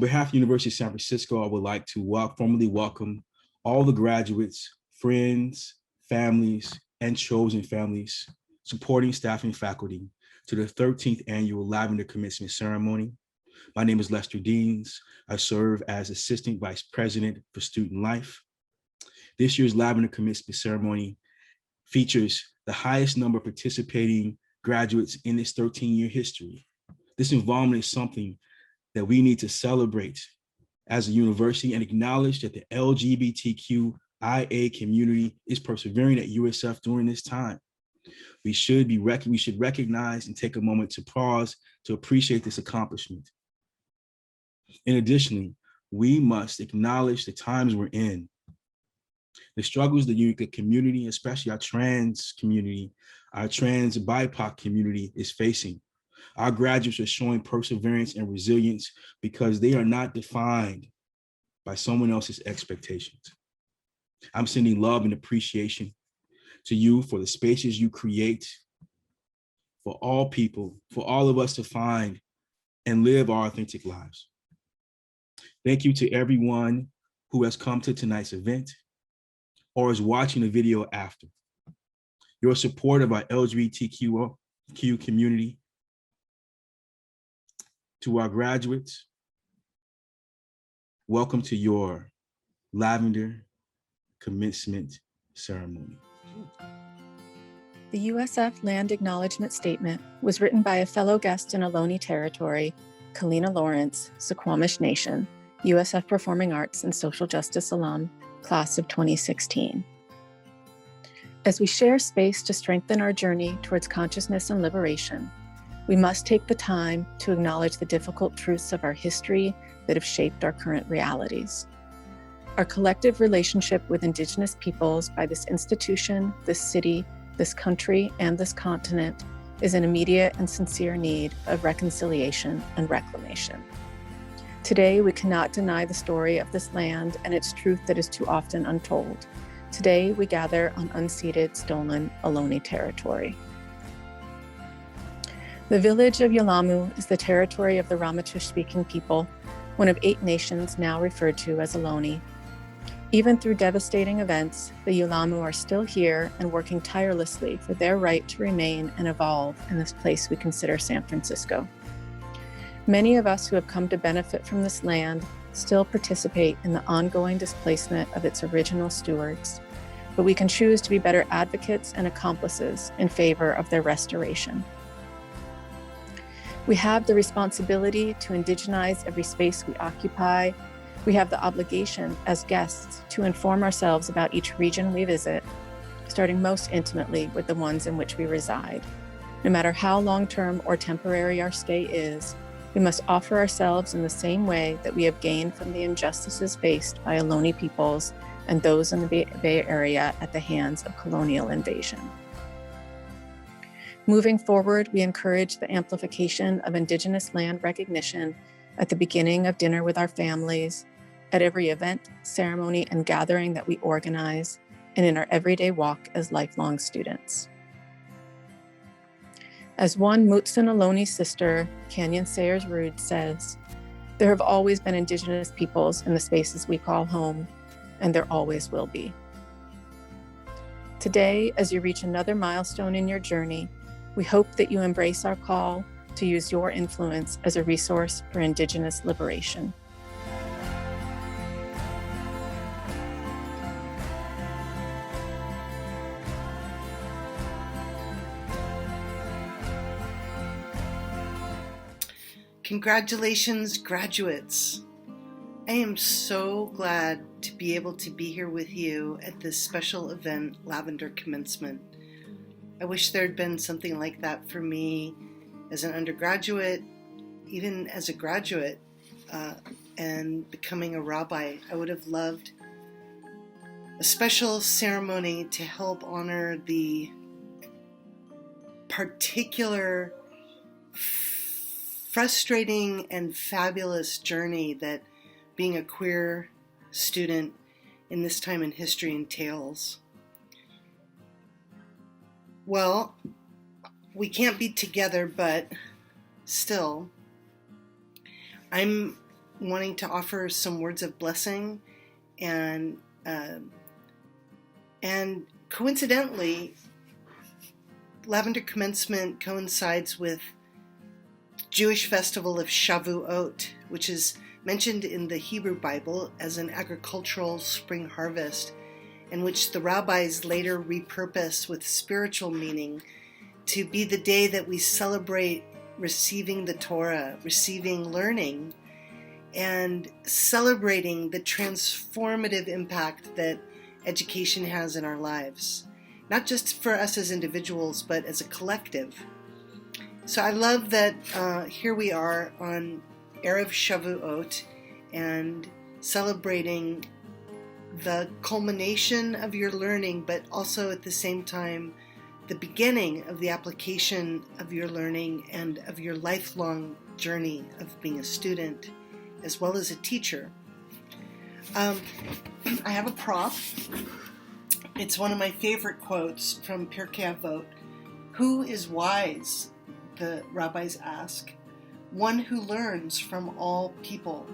behalf of the University of San Francisco, I would like to formally welcome all the graduates, friends, families, and chosen families, supporting staff and faculty to the 13th annual Lavender Commencement ceremony. My name is Lester Deans. I serve as Assistant Vice President for Student Life. This year's Lavender Commencement ceremony features the highest number of participating graduates in its 13-year history. This involvement is something that we need to celebrate as a university and acknowledge that the LGBTQIA community is persevering at USF during this time. We should recognize and take a moment to pause to appreciate this accomplishment. And additionally, we must acknowledge the times we're in. The struggles the community, especially our trans community, our trans BIPOC community is facing. Our graduates are showing perseverance and resilience because they are not defined by someone else's expectations. I'm sending love and appreciation to you for the spaces you create for all people, for all of us to find and live our authentic lives. Thank you to everyone who has come to tonight's event or is watching the video after. Your support of our LGBTQ community. To our graduates, welcome to your Lavender Commencement ceremony. The USF Land Acknowledgement Statement was written by a fellow guest in Ohlone Territory, Kalina Lawrence, Suquamish Nation, USF Performing Arts and Social Justice alum, class of 2016. As we share space to strengthen our journey towards consciousness and liberation, we must take the time to acknowledge the difficult truths of our history that have shaped our current realities. Our collective relationship with Indigenous peoples by this institution, this city, this country, and this continent is in immediate and sincere need of reconciliation and reclamation. Today, we cannot deny the story of this land and its truth that is too often untold. Today, we gather on unceded, stolen Ohlone territory. The village of Yelamu is the territory of the Ramaytush-speaking people, one of 8 nations now referred to as Ohlone. Even through devastating events, the Yelamu are still here and working tirelessly for their right to remain and evolve in this place we consider San Francisco. Many of us who have come to benefit from this land still participate in the ongoing displacement of its original stewards, but we can choose to be better advocates and accomplices in favor of their restoration. We have the responsibility to indigenize every space we occupy. We have the obligation as guests to inform ourselves about each region we visit, starting most intimately with the ones in which we reside. No matter how long-term or temporary our stay is, we must offer ourselves in the same way that we have gained from the injustices faced by Ohlone peoples and those in the Bay Area at the hands of colonial invasion. Moving forward, we encourage the amplification of Indigenous land recognition at the beginning of dinner with our families, at every event, ceremony, and gathering that we organize, and in our everyday walk as lifelong students. As one Mutsun Ohlone sister, Canyon Sayers Rude, says, there have always been Indigenous peoples in the spaces we call home, and there always will be. Today, as you reach another milestone in your journey, we hope that you embrace our call to use your influence as a resource for Indigenous liberation. Congratulations, graduates. I am so glad to be able to be here with you at this special event, Lavender Commencement. I wish there had been something like that for me as an undergraduate, even as a graduate, and becoming a rabbi. I would have loved a special ceremony to help honor the particular frustrating and fabulous journey that being a queer student in this time in history entails. Well, we can't be together, but still, I'm wanting to offer some words of blessing, and coincidentally, Lavender Commencement coincides with Jewish festival of Shavuot, which is mentioned in the Hebrew Bible as an agricultural spring harvest, and which the rabbis later repurpose with spiritual meaning to be the day that we celebrate receiving the Torah, receiving learning, and celebrating the transformative impact that education has in our lives, not just for us as individuals, but as a collective. So I love that here we are on Erev Shavuot and celebrating the culmination of your learning, but also at the same time, the beginning of the application of your learning and of your lifelong journey of being a student as well as a teacher. I have a prop. It's one of my favorite quotes from Pirkei Avot. Who is wise? The rabbis ask. One who learns from all people.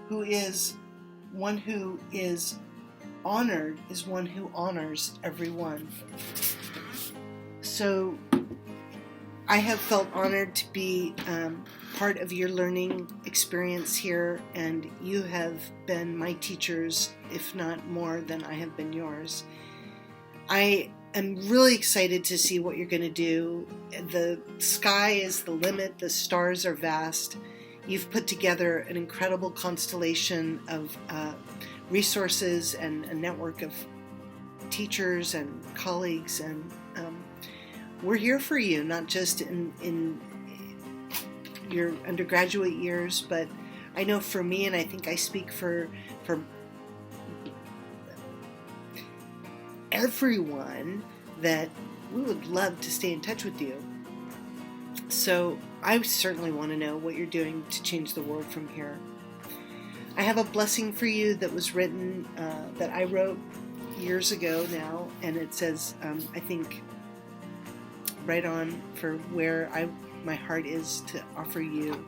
One who is honored is one who honors everyone. So I have felt honored to be part of your learning experience here, and you have been my teachers, if not more than I have been yours. I am really excited to see what you're going to do. The sky is the limit. The stars are vast. You've put together an incredible constellation of resources and a network of teachers and colleagues, and we're here for you, not just in your undergraduate years, but I know for me, and I think I speak for everyone, that we would love to stay in touch with you. So I certainly want to know what you're doing to change the world from here. I have a blessing for you that was written, that I wrote years ago now, and it says, I think, right on for where my heart is to offer you.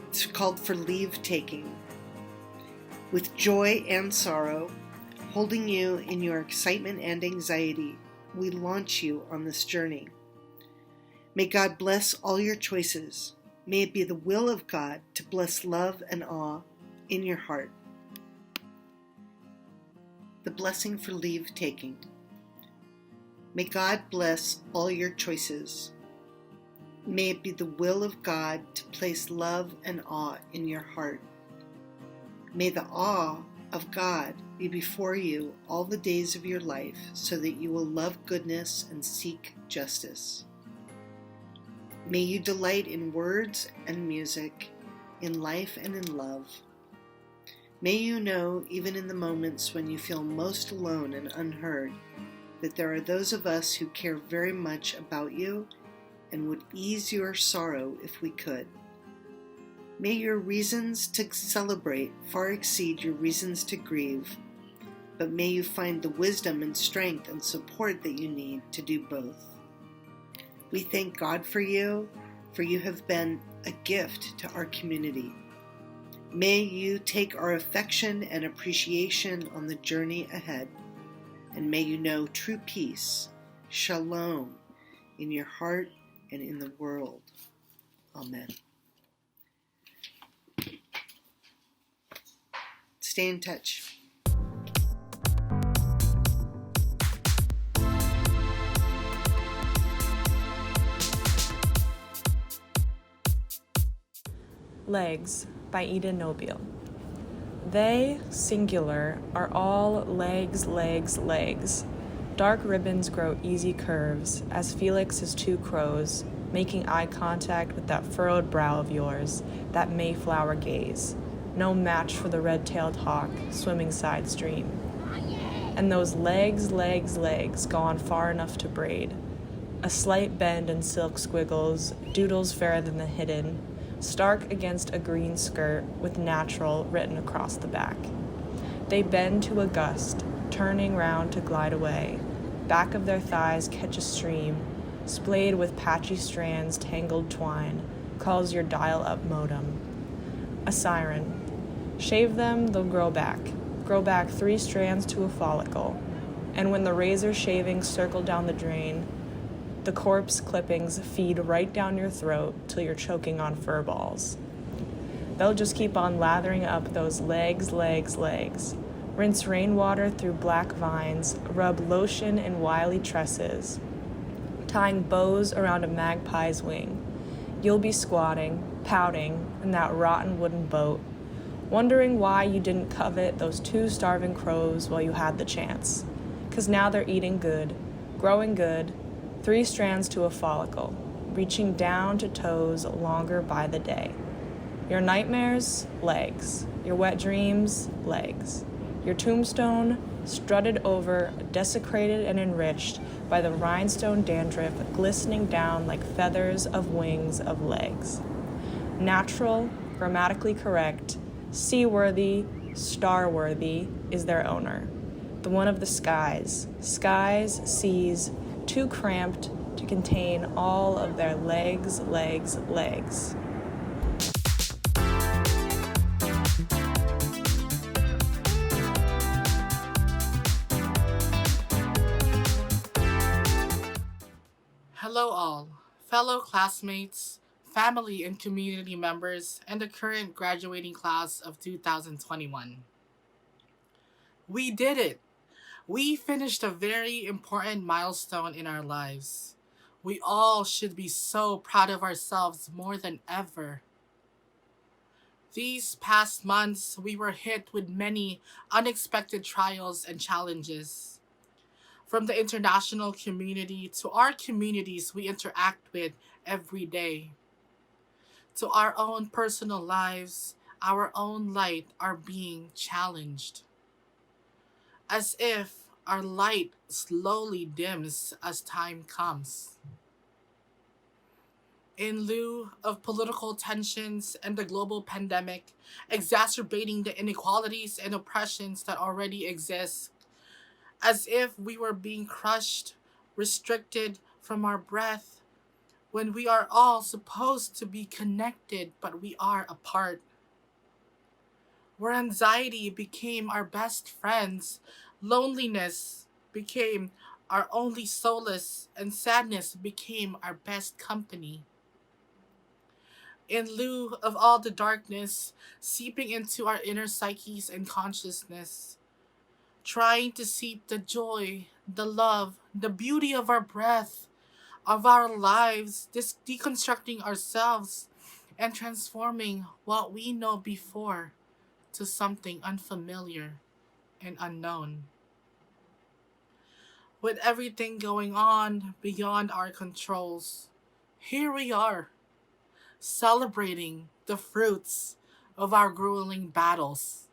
It's called For Leave Taking. With joy and sorrow, holding you in your excitement and anxiety, we launch you on this journey. May God bless all your choices. May it be the will of God to bless love and awe in your heart. The blessing for leave taking. May God bless all your choices. May it be the will of God to place love and awe in your heart. May the awe of God be before you all the days of your life, so that you will love goodness and seek justice. May you delight in words and music, in life and in love. May you know, even in the moments when you feel most alone and unheard, that there are those of us who care very much about you and would ease your sorrow if we could. May your reasons to celebrate far exceed your reasons to grieve, but may you find the wisdom and strength and support that you need to do both. We thank God for you have been a gift to our community. May you take our affection and appreciation on the journey ahead, and may you know true peace, shalom, in your heart and in the world. Amen. Stay in touch. Legs by Ida Nobile. They, singular, are all legs, legs, legs. Dark ribbons grow easy curves, as Felix is two crows, making eye contact with that furrowed brow of yours, that Mayflower gaze, no match for the red-tailed hawk swimming side stream. And those legs, legs, legs go on far enough to braid. A slight bend in silk squiggles, doodles fairer than the hidden, stark against a green skirt with natural written across the back. They bend to a gust, turning round to glide away. Back of their thighs catch a stream, splayed with patchy strands tangled twine, calls your dial-up modem. a siren. Shave them, they'll grow back 3 strands to a follicle. And when the razor shavings circle down the drain, the corpse clippings feed right down your throat till you're choking on fur balls. They'll just keep on lathering up those legs. Rinse rainwater through black vines, rub lotion in wily tresses, tying bows around a magpie's wing. You'll be squatting, pouting in that rotten wooden boat, wondering why you didn't covet those 2 starving crows while you had the chance. 'Cause now they're eating good, growing good, 3 strands to a follicle, reaching down to toes longer by the day. Your nightmares, legs. Your wet dreams, legs. Your tombstone, strutted over, desecrated and enriched by the rhinestone dandruff glistening down like feathers of wings of legs. Natural, grammatically correct, seaworthy, star-worthy is their owner, the one of the skies, seas, too cramped to contain all of their legs. Hello all, fellow classmates, family and community members, and the current graduating class of 2021. We did it! We finished a very important milestone in our lives. We all should be so proud of ourselves more than ever. These past months, we were hit with many unexpected trials and challenges. From the international community to our communities we interact with every day. To our own personal lives, our own light are being challenged. As if our light slowly dims as time comes. In lieu of political tensions and the global pandemic exacerbating the inequalities and oppressions that already exist, as if we were being crushed, restricted from our breath, when we are all supposed to be connected but we are apart. Where anxiety became our best friends, loneliness became our only solace, and sadness became our best company. In lieu of all the darkness seeping into our inner psyches and consciousness, trying to seep the joy, the love, the beauty of our breath, of our lives, deconstructing ourselves and transforming what we know before to something unfamiliar and unknown. With everything going on beyond our controls, here we are, celebrating the fruits of our grueling battles.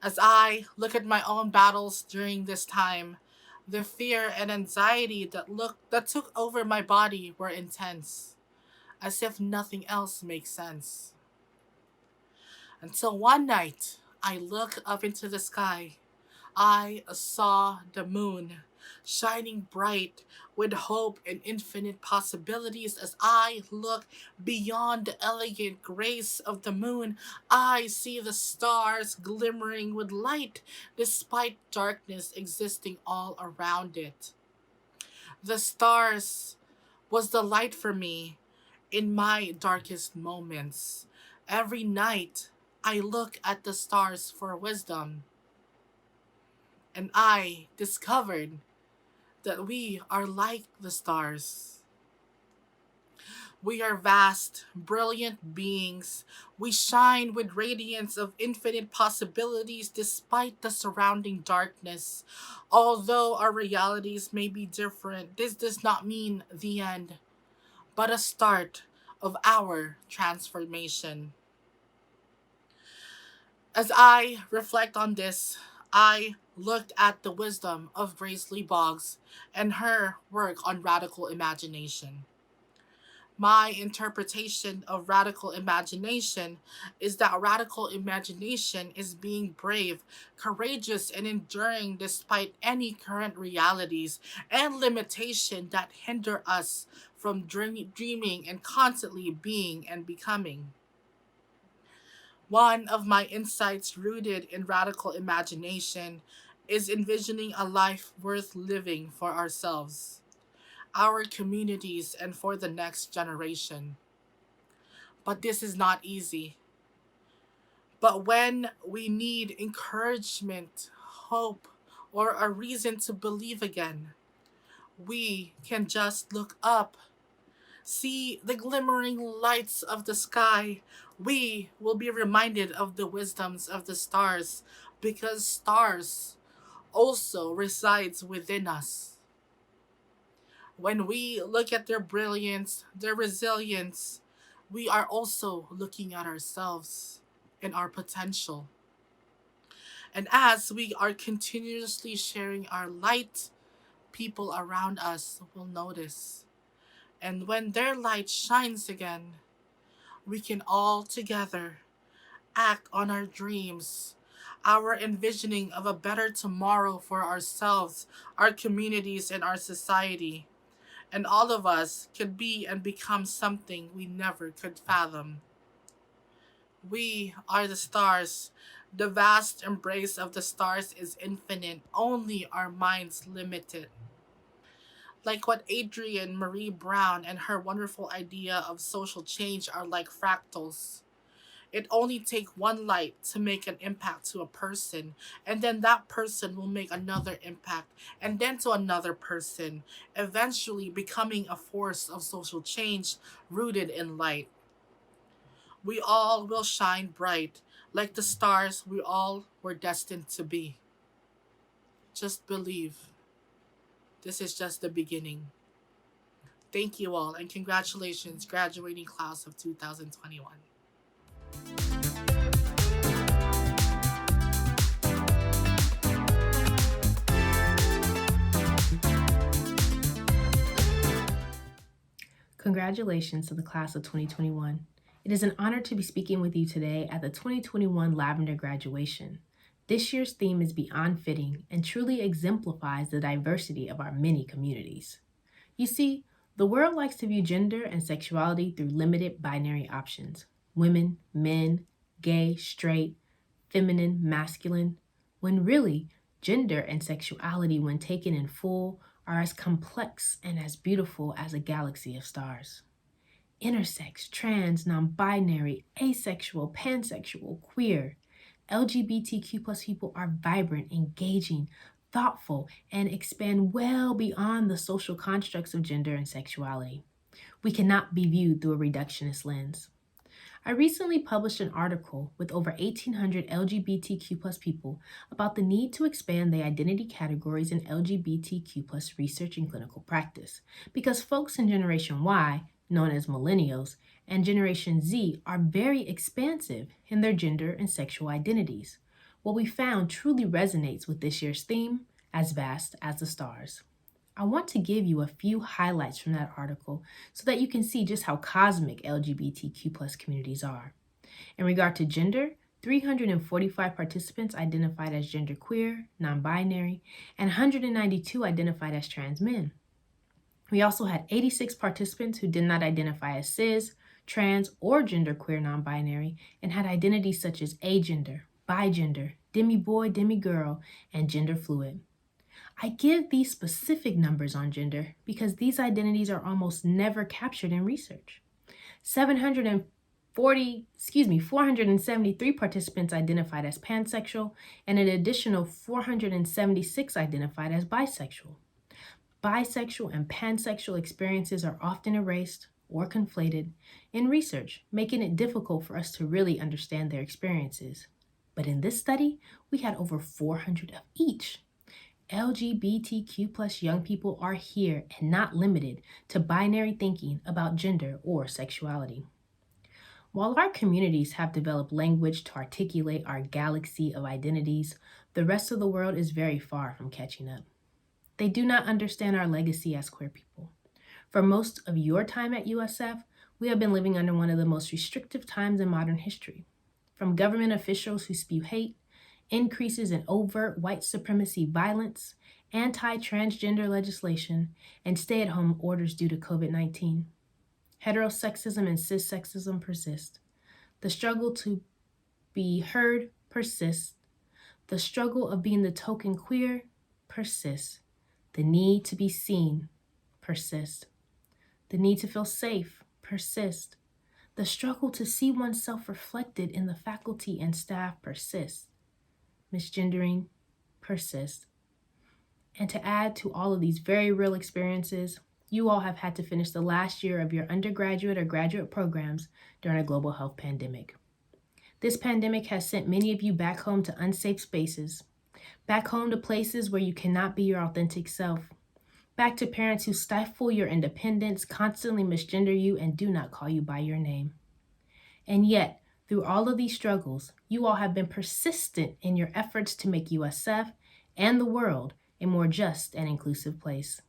As I look at my own battles during this time, the fear and anxiety that took over my body were intense, as if nothing else makes sense. Until one night, I looked up into the sky. I saw the moon, shining bright with hope and infinite possibilities. As I look beyond the elegant grace of the moon, I see the stars glimmering with light despite darkness existing all around it. The stars was the light for me in my darkest moments. Every night, I look at the stars for wisdom. And I discovered that we are like the stars. We are vast, brilliant beings. We shine with radiance of infinite possibilities despite the surrounding darkness. Although our realities may be different, this does not mean the end, but a start of our transformation. As I reflect on this, I looked at the wisdom of Grace Lee Boggs and her work on radical imagination. My interpretation of radical imagination is that radical imagination is being brave, courageous, and enduring despite any current realities and limitation that hinder us from dreaming and constantly being and becoming. One of my insights rooted in radical imagination is envisioning a life worth living for ourselves, our communities, and for the next generation. But this is not easy. But when we need encouragement, hope, or a reason to believe again, we can just look up, see the glimmering lights of the sky. We will be reminded of the wisdoms of the stars because stars also resides within us. When we look at their brilliance, their resilience, we are also looking at ourselves and our potential. And as we are continuously sharing our light, people around us will notice. And when their light shines again, we can all together act on our dreams, our envisioning of a better tomorrow for ourselves, our communities, and our society. And all of us could be and become something we never could fathom. We are the stars. The vast embrace of the stars is infinite, only our minds limited. Like what Adrienne Marie Brown and her wonderful idea of social change are like fractals. It only takes one light to make an impact to a person, and then that person will make another impact, and then to another person, eventually becoming a force of social change rooted in light. We all will shine bright, like the stars we all were destined to be. Just believe. This is just the beginning. Thank you all, and congratulations, graduating class of 2021. Congratulations to the class of 2021. It is an honor to be speaking with you today at the 2021 Lavender graduation. This year's theme is beyond fitting and truly exemplifies the diversity of our many communities. You see, the world likes to view gender and sexuality through limited binary options: women, men, gay, straight, feminine, masculine, when really, gender and sexuality, when taken in full, are as complex and as beautiful as a galaxy of stars. Intersex, trans, non-binary, asexual, pansexual, queer, LGBTQ plus people are vibrant, engaging, thoughtful, and expand well beyond the social constructs of gender and sexuality. We cannot be viewed through a reductionist lens. I recently published an article with over 1,800 LGBTQ plus people about the need to expand the identity categories in LGBTQ plus research and clinical practice, because folks in Generation Y, known as millennials, and Generation Z are very expansive in their gender and sexual identities. What we found truly resonates with this year's theme, as vast as the stars. I want to give you a few highlights from that article so that you can see just how cosmic LGBTQ plus communities are. In regard to gender, 345 participants identified as genderqueer, non-binary, and 192 identified as trans men. We also had 86 participants who did not identify as cis, trans, or genderqueer non-binary and had identities such as agender, bigender, demi-boy, demi-girl, and gender fluid. I give these specific numbers on gender because these identities are almost never captured in research. 473 participants identified as pansexual, and an additional 476 identified as bisexual. Bisexual and pansexual experiences are often erased or conflated in research, making it difficult for us to really understand their experiences. But in this study, we had over 400 of each. LGBTQ plus young people are here and not limited to binary thinking about gender or sexuality. While our communities have developed language to articulate our galaxy of identities, the rest of the world is very far from catching up. They do not understand our legacy as queer people. For most of your time at USF, we have been living under one of the most restrictive times in modern history. From government officials who spew hate, increases in overt white supremacy violence, anti-transgender legislation, and stay-at-home orders due to COVID-19. Heterosexism and cissexism persist. The struggle to be heard persists. The struggle of being the token queer persists. The need to be seen persists. The need to feel safe persists. The struggle to see oneself reflected in the faculty and staff persists. Misgendering persists. And to add to all of these very real experiences, you all have had to finish the last year of your undergraduate or graduate programs during a global health pandemic. This pandemic has sent many of you back home to unsafe spaces, back home to places where you cannot be your authentic self, back to parents who stifle your independence, constantly misgender you, and do not call you by your name. And yet, through all of these struggles, you all have been persistent in your efforts to make USF and the world a more just and inclusive place.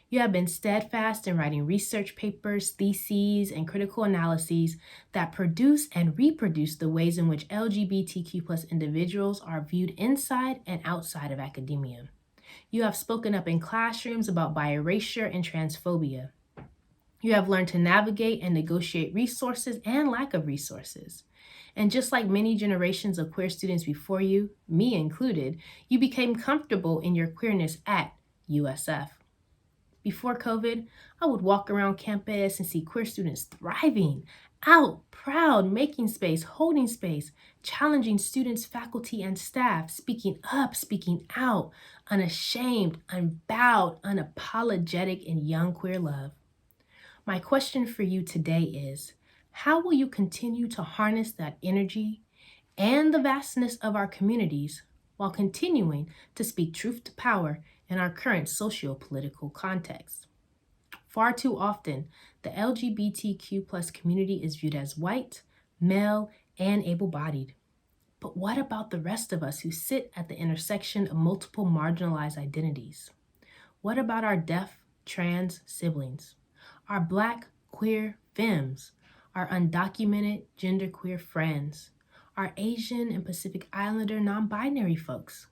You have been steadfast in writing research papers, theses, and critical analyses that produce and reproduce the ways in which LGBTQ+ individuals are viewed inside and outside of academia. You have spoken up in classrooms about bi-erasure and transphobia. You have learned to navigate and negotiate resources and lack of resources. And just like many generations of queer students before you, me included, you became comfortable in your queerness at USF. Before COVID, I would walk around campus and see queer students thriving, out, proud, making space, holding space, challenging students, faculty, and staff, speaking up, speaking out, unashamed, unbowed, unapologetic in young queer love. My question for you today is, how will you continue to harness that energy and the vastness of our communities while continuing to speak truth to power in our current socio-political context? Far too often, the LGBTQ+ community is viewed as white, male, and able-bodied. But what about the rest of us who sit at the intersection of multiple marginalized identities? What about our deaf, trans siblings, our Black, queer femmes, our undocumented genderqueer friends, our Asian and Pacific Islander non-binary folks?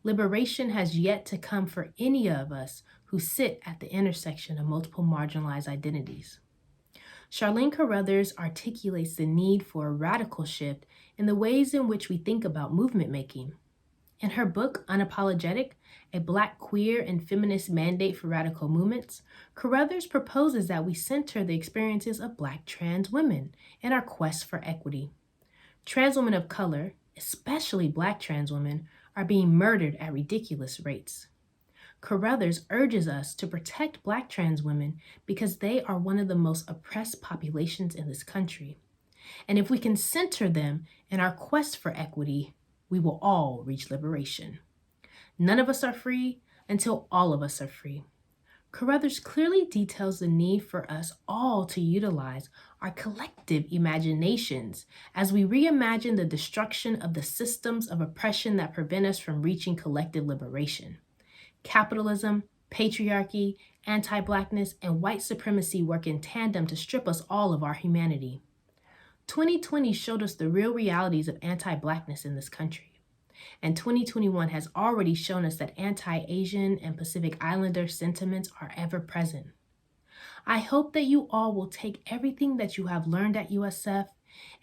Liberation has yet to come for any of us who sit at the intersection of multiple marginalized identities. Charlene Carruthers articulates the need for a radical shift in the ways in which we think about movement making. In her book, Unapologetic, A Black Queer and Feminist Mandate for Radical Movements, Carruthers proposes that we center the experiences of Black trans women in our quest for equity. Trans women of color, especially Black trans women, are being murdered at ridiculous rates. Carruthers urges us to protect Black trans women because they are one of the most oppressed populations in this country. And if we can center them in our quest for equity, we will all reach liberation. None of us are free until all of us are free. Carruthers clearly details the need for us all to utilize our collective imaginations as we reimagine the destruction of the systems of oppression that prevent us from reaching collective liberation. Capitalism, patriarchy, anti-Blackness, and white supremacy work in tandem to strip us all of our humanity. 2020 showed us the real realities of anti-Blackness in this country. And 2021 has already shown us that anti-Asian and Pacific Islander sentiments are ever present. I hope that you all will take everything that you have learned at USF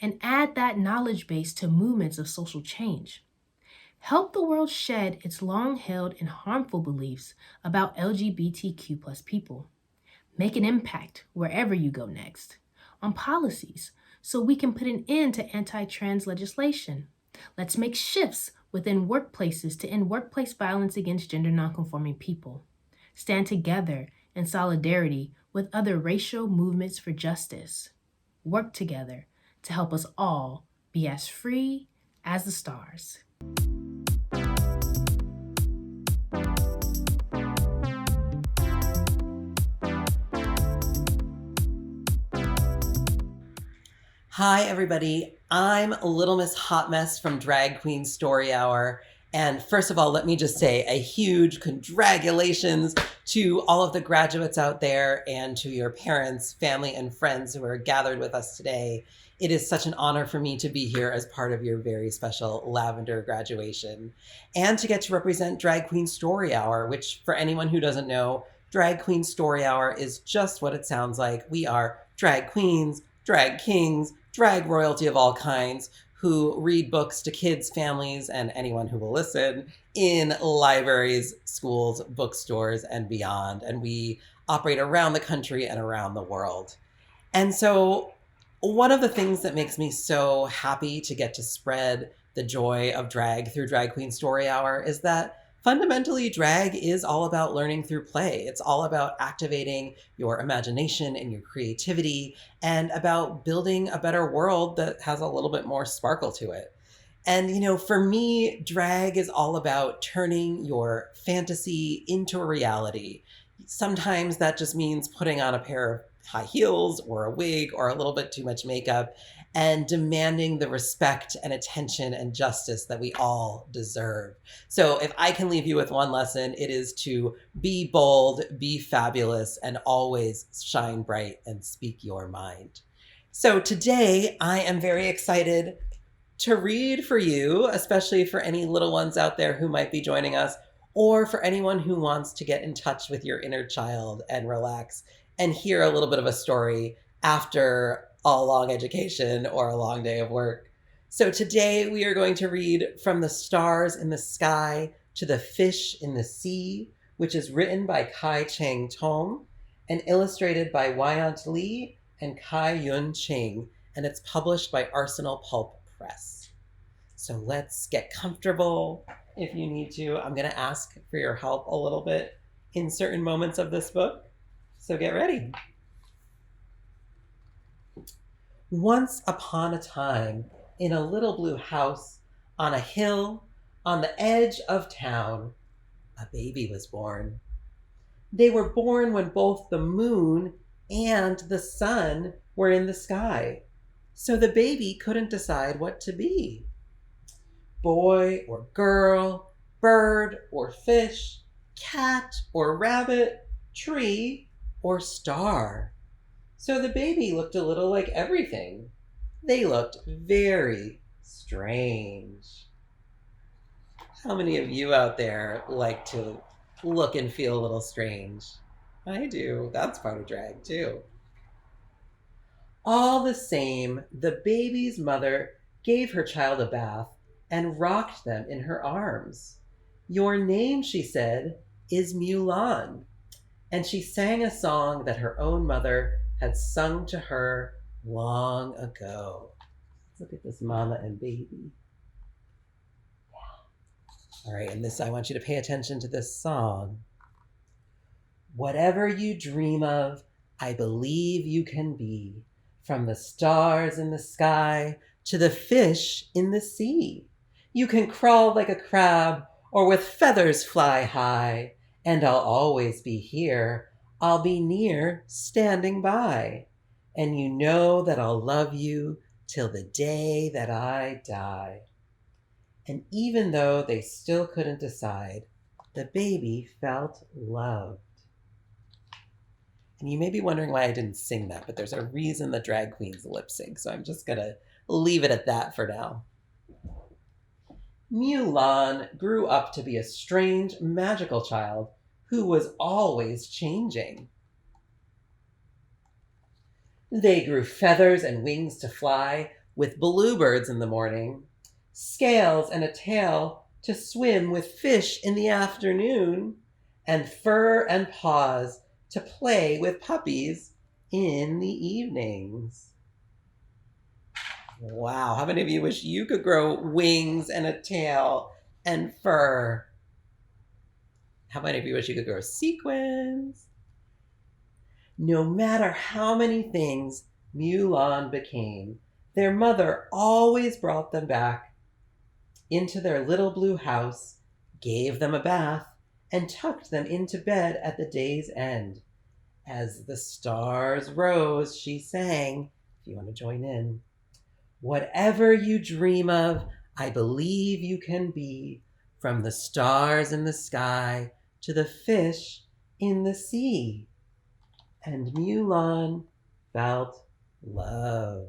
and add that knowledge base to movements of social change. Help the world shed its long-held and harmful beliefs about LGBTQ+ people. Make an impact wherever you go next on policies so we can put an end to anti-trans legislation. Let's make shifts within workplaces to end workplace violence against gender nonconforming people. Stand together in solidarity with other racial movements for justice. Work together to help us all be as free as the stars. Hi, everybody. I'm Little Miss Hot Mess from Drag Queen Story Hour. And first of all, let me just say a huge congratulations to all of the graduates out there and to your parents, family, and friends who are gathered with us today. It is such an honor for me to be here as part of your very special Lavender graduation and to get to represent Drag Queen Story Hour, which for anyone who doesn't know, Drag Queen Story Hour is just what it sounds like. We are drag queens, drag kings, drag royalty of all kinds who read books to kids, families, and anyone who will listen in libraries, schools, bookstores, and beyond. And we operate around the country and around the world. And so one of the things that makes me so happy to get to spread the joy of drag through Drag Queen Story Hour is that fundamentally, drag is all about learning through play. It's all about activating your imagination and your creativity and about building a better world that has a little bit more sparkle to it. And, you know, for me, drag is all about turning your fantasy into a reality. Sometimes that just means putting on a pair of high heels or a wig or a little bit too much makeup and demanding the respect and attention and justice that we all deserve. So if I can leave you with one lesson, it is to be bold, be fabulous, and always shine bright and speak your mind. So today I am very excited to read for you, especially for any little ones out there who might be joining us, or for anyone who wants to get in touch with your inner child and relax and hear a little bit of a story after a long education or a long day of work. So today we are going to read From the Stars in the Sky to the Fish in the Sea, which is written by Kai Chang Tong and illustrated by Wyant Lee and Kai Yun Ching, and it's published by Arsenal Pulp Press. So let's get comfortable if you need to. I'm going to ask for your help a little bit in certain moments of this book, so get ready. Once upon a time, in a little blue house on a hill on the edge of town, a baby was born. They were born when both the moon and the sun were in the sky, so the baby couldn't decide what to be. Boy or girl, bird or fish, cat or rabbit, tree or star. So the baby looked a little like everything. They looked very strange. How many of you out there like to look and feel a little strange? I do. That's part of drag too. All the same, the baby's mother gave her child a bath and rocked them in her arms. Your name, she said, is Mulan. And she sang a song that her own mother had sung to her long ago. Look at this mama and baby. Yeah. All right, and this, I want you to pay attention to this song. Whatever you dream of, I believe you can be. From the stars in the sky to the fish in the sea. You can crawl like a crab or with feathers fly high. And I'll always be here. I'll be near, standing by. And you know that I'll love you till the day that I die. And even though they still couldn't decide, the baby felt loved. And you may be wondering why I didn't sing that, but there's a reason the drag queens lip sync, so I'm just gonna leave it at that for now. Mulan grew up to be a strange, magical child who was always changing. They grew feathers and wings to fly with bluebirds in the morning, scales and a tail to swim with fish in the afternoon, and fur and paws to play with puppies in the evenings. Wow, how many of you wish you could grow wings and a tail and fur? How many of you wish you could grow sequins? No matter how many things Mulan became, their mother always brought them back into their little blue house, gave them a bath, and tucked them into bed at the day's end. As the stars rose, she sang, if you want to join in, whatever you dream of, I believe you can be, from the stars in the sky to the fish in the sea. And Mulan felt loved.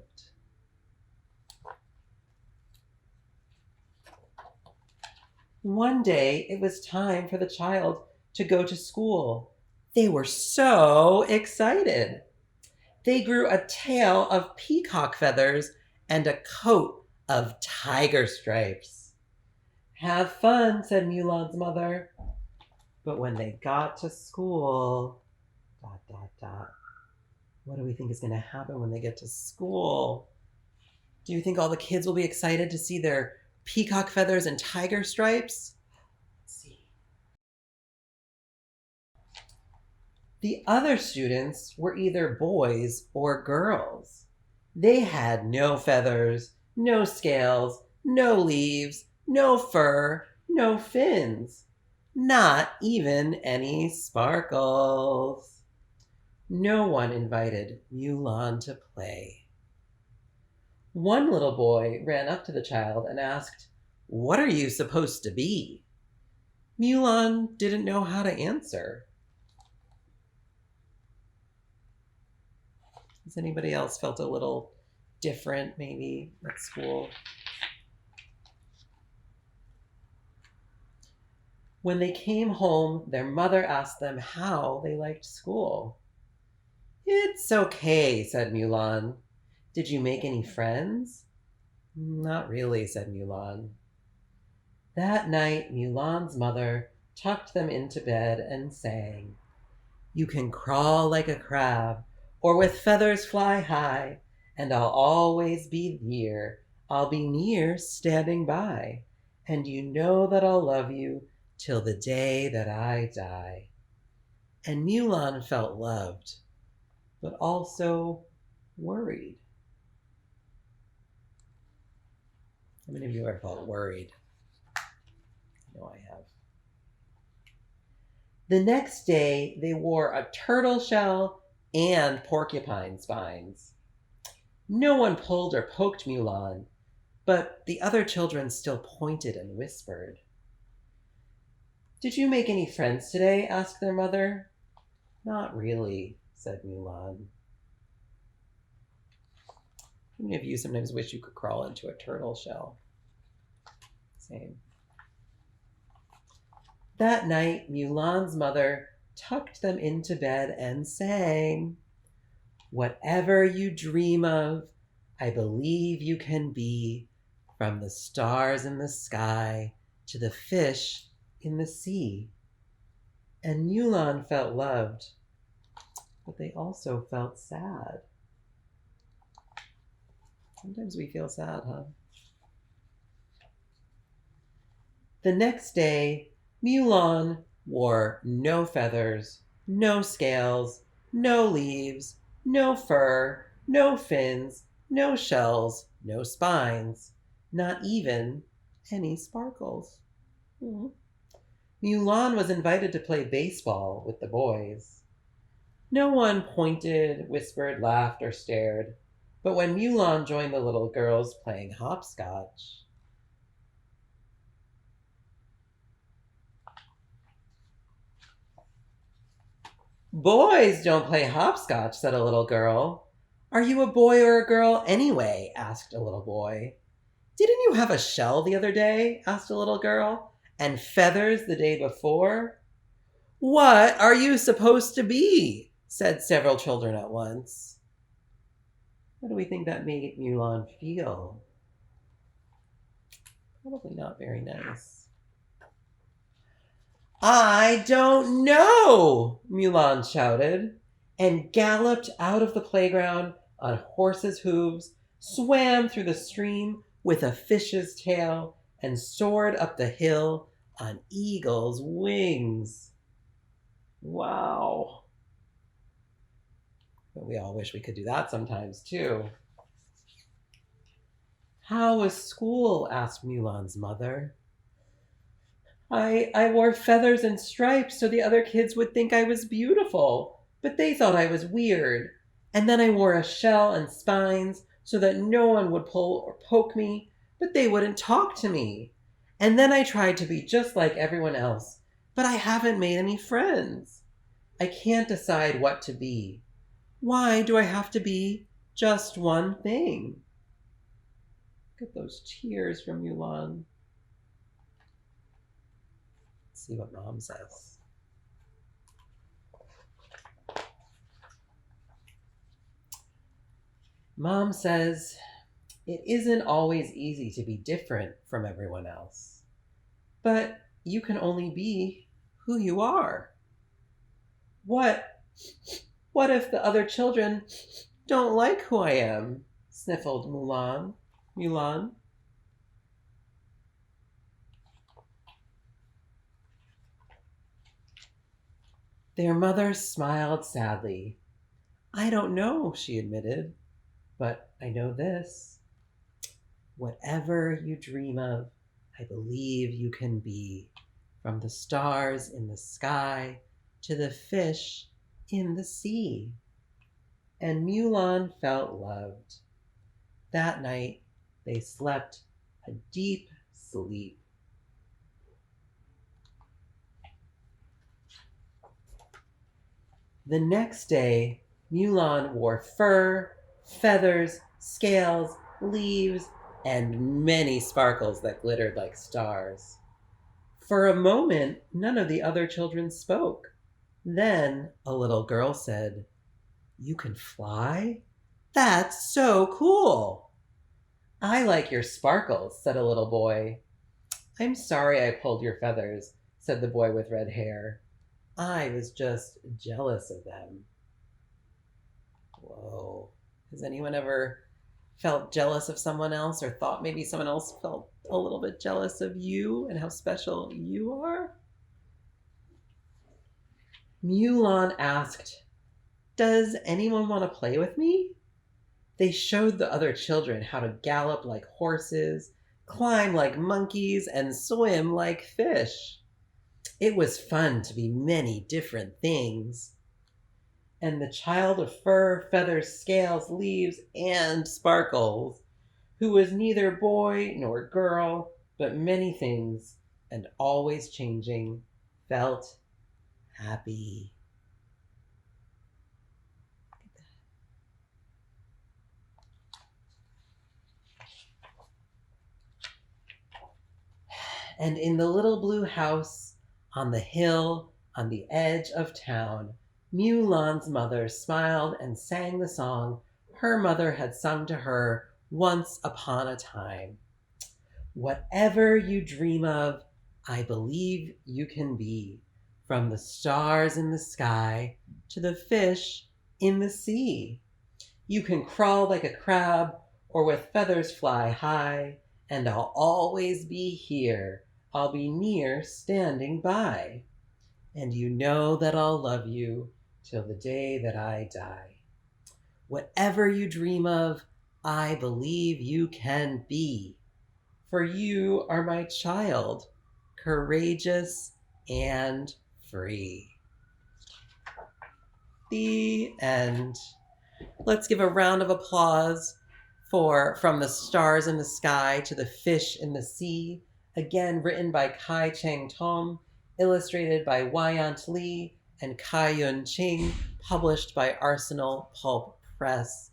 One day, it was time for the child to go to school. They were so excited. They grew a tail of peacock feathers and a coat of tiger stripes. Have fun, said Mulan's mother. But when they got to school, ... What do we think is going to happen when they get to school? Do you think all the kids will be excited to see their peacock feathers and tiger stripes? Let's see. The other students were either boys or girls. They had no feathers, no scales, no leaves, no fur, no fins, not even any sparkles. No one invited Mulan to play. One little boy ran up to the child and asked, "What are you supposed to be?" Mulan didn't know how to answer. Has anybody else felt a little different maybe at school? When they came home, their mother asked them how they liked school. "It's okay," said Mulan. "Did you make any friends?" "Not really," said Mulan. That night, Mulan's mother tucked them into bed and sang, "You can crawl like a crab, or with feathers fly high, and I'll always be near. I'll be near standing by, and you know that I'll love you till the day that I die." And Mulan felt loved, but also worried. How many of you ever felt worried? I know I have. The next day, they wore a turtle shell and porcupine spines. No one pulled or poked Mulan, but the other children still pointed and whispered. "Did you make any friends today?" asked their mother. "Not really," said Mulan. How many of you sometimes wish you could crawl into a turtle shell? Same. That night, Mulan's mother tucked them into bed and sang, "Whatever you dream of, I believe you can be, from the stars in the sky to the fish in the sea." And Mulan felt loved, but they also felt sad. Sometimes we feel sad, huh? The next day, Mulan wore no feathers, no scales, no leaves, no fur, no fins, no shells, no spines, not even any sparkles. Mulan was invited to play baseball with the boys. No one pointed, whispered, laughed, or stared. But when Mulan joined the little girls playing hopscotch, "Boys don't play hopscotch," said a little girl. "Are you a boy or a girl anyway?" asked a little boy. "Didn't you have a shell the other day?" asked a little girl. "And feathers the day before?" "What are you supposed to be?" said several children at once. How do we think that made Mulan feel? Probably not very nice. "I don't know," Mulan shouted, and galloped out of the playground on horse's hooves, swam through the stream with a fish's tail, and soared up the hill on eagle's wings. Wow. But we all wish we could do that sometimes too. "How was school?" asked Mulan's mother. I wore feathers and stripes so the other kids would think I was beautiful, but they thought I was weird. And then I wore a shell and spines so that no one would pull or poke me, but they wouldn't talk to me. And then I tried to be just like everyone else, but I haven't made any friends. I can't decide what to be. Why do I have to be just one thing?" Look at those tears from Mulan. Let's see what Mom says. Mom says, It isn't always easy to be different from everyone else, but you can only be who you are. What if the other children don't like who I am? Sniffled Mulan. Their mother smiled sadly. I don't know, she admitted, but I know this. Whatever you dream of, I believe you can be. From the stars in the sky to the fish in the sea. And Mulan felt loved. That night, they slept a deep sleep. The next day, Mulan wore fur, feathers, scales, leaves, and many sparkles that glittered like stars. For a moment, none of the other children spoke. Then a little girl said, "You can fly? That's so cool." "I like your sparkles," said a little boy. "I'm sorry I pulled your feathers," said the boy with red hair. "I was just jealous of them." Whoa. Has anyone ever felt jealous of someone else or thought maybe someone else felt a little bit jealous of you and how special you are? Mulan asked, "Does anyone want to play with me?" They showed the other children how to gallop like horses, climb like monkeys, and swim like fish. It was fun to be many different things. And the child of fur, feathers, scales, leaves, and sparkles, who was neither boy nor girl, but many things and always changing, felt happy. And in the little blue house on the hill on the edge of town, Mulan's mother smiled and sang the song her mother had sung to her once upon a time. Whatever you dream of, I believe you can be. From the stars in the sky to the fish in the sea. You can crawl like a crab or with feathers fly high, and I'll always be here. I'll be near standing by. And you know that I'll love you till the day that I die. Whatever you dream of, I believe you can be. For you are my child, courageous and free. The end. Let's give a round of applause for From the Stars in the Sky to the Fish in the Sea, again written by Kai Chang Tom, illustrated by Wyant Lee and Kai Yun Ching, published by Arsenal Pulp Press.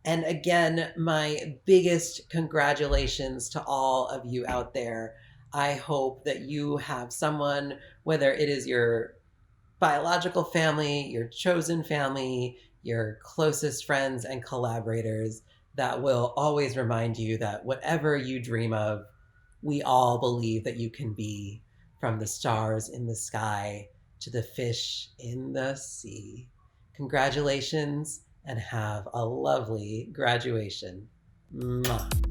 And again, my biggest congratulations to all of you out there. I hope that you have someone, whether it is your biological family, your chosen family, your closest friends and collaborators, that will always remind you that whatever you dream of, we all believe that you can be, from the stars in the sky to the fish in the sea. Congratulations and have a lovely graduation. Mwah.